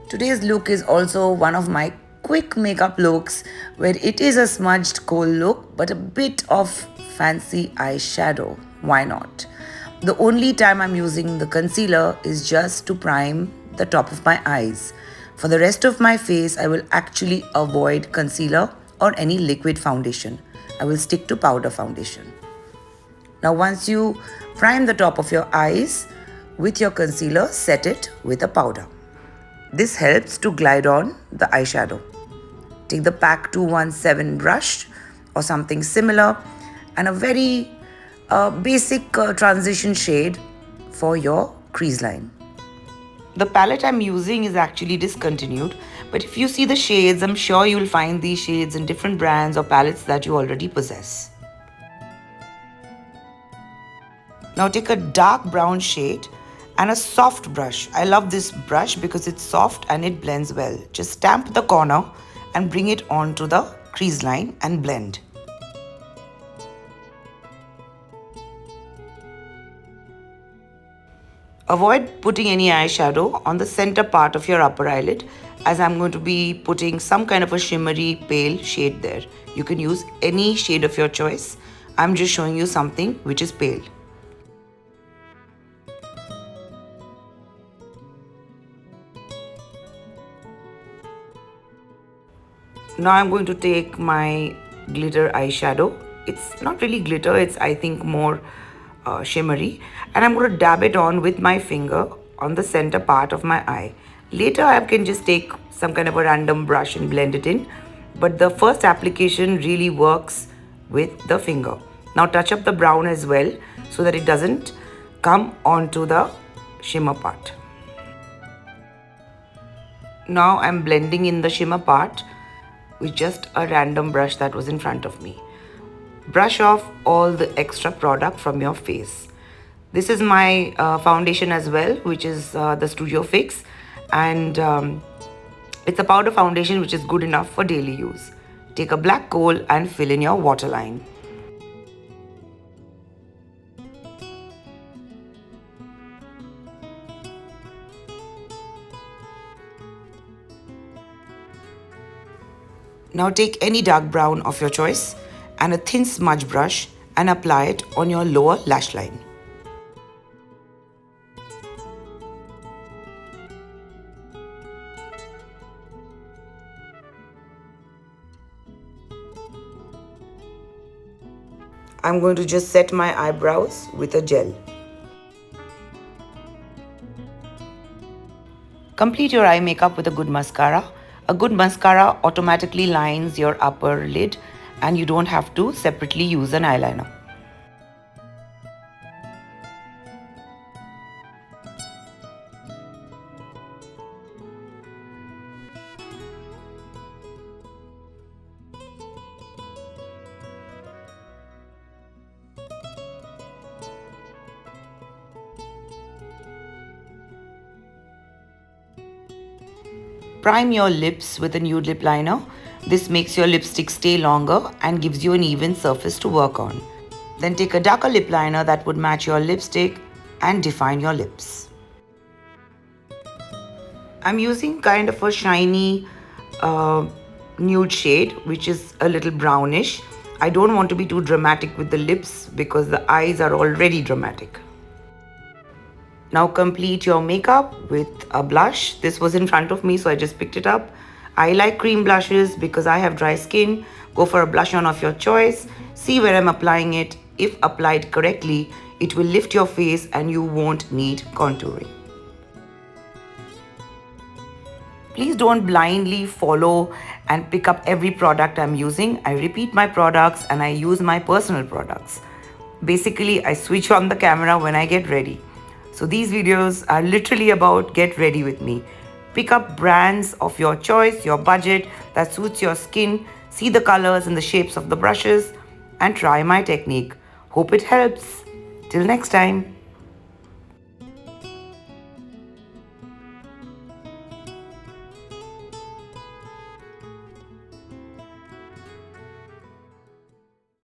Today's look is also one of my quick makeup looks where it is a smudged kohl look but a bit of fancy eyeshadow. Why not? The only time I'm using the concealer is just to prime the top of my eyes. For the rest of my face, I will actually avoid concealer or any liquid foundation. I will stick to powder foundation. Now once you prime the top of your eyes with your concealer, set it with a powder. This helps to glide on the eyeshadow. Take the PAC 217 brush or something similar and a very basic transition shade for your crease line. The palette I'm using is actually discontinued, but if you see the shades, I'm sure you'll find these shades in different brands or palettes that you already possess. Now take a dark brown shade and a soft brush. I love this brush because it's soft and it blends well. Just stamp the corner and bring it onto the crease line and blend. Avoid putting any eyeshadow on the center part of your upper eyelid, as I'm going to be putting some kind of a shimmery pale shade there. You can use any shade of your choice. I'm just showing you something which is pale. Now I'm going to take my glitter eyeshadow. It's not really glitter, it's I think more shimmery, and I'm going to dab it on with my finger on the center part of my eye. Later I can just take some kind of a random brush and blend it in, but the first application really works with the finger. Now touch up the brown as well so that it doesn't come onto the shimmer part. Now I'm blending in the shimmer part with just a random brush that was in front of me. Brush off all the extra product from your face. This is my foundation as well, which is the Studio Fix, and it's a powder foundation which is good enough for daily use. Take a black kohl and fill in your waterline. Now take any dark brown of your choice and a thin smudge brush and apply it on your lower lash line. I'm going to just set my eyebrows with a gel. Complete your eye makeup with a good mascara. A good mascara automatically lines your upper lid and you don't have to separately use an eyeliner. Prime your lips with a nude lip liner. This makes your lipstick stay longer and gives you an even surface to work on. Then take a darker lip liner that would match your lipstick and define your lips. I'm using kind of a shiny nude shade which is a little brownish. I don't want to be too dramatic with the lips because the eyes are already dramatic. Now complete your makeup with a blush. This was in front of me, so I just picked it up. I like cream blushes because I have dry skin. Go for a blush on of your choice. See where I'm applying it. If applied correctly, it will lift your face and you won't need contouring. Please don't blindly follow and pick up every product I'm using. I repeat my products and I use my personal products. Basically, I switch on the camera when I get ready. So these videos are literally about get ready with me. Pick up brands of your choice, your budget that suits your skin, see the colors and the shapes of the brushes and try my technique. Hope it helps. Till next time.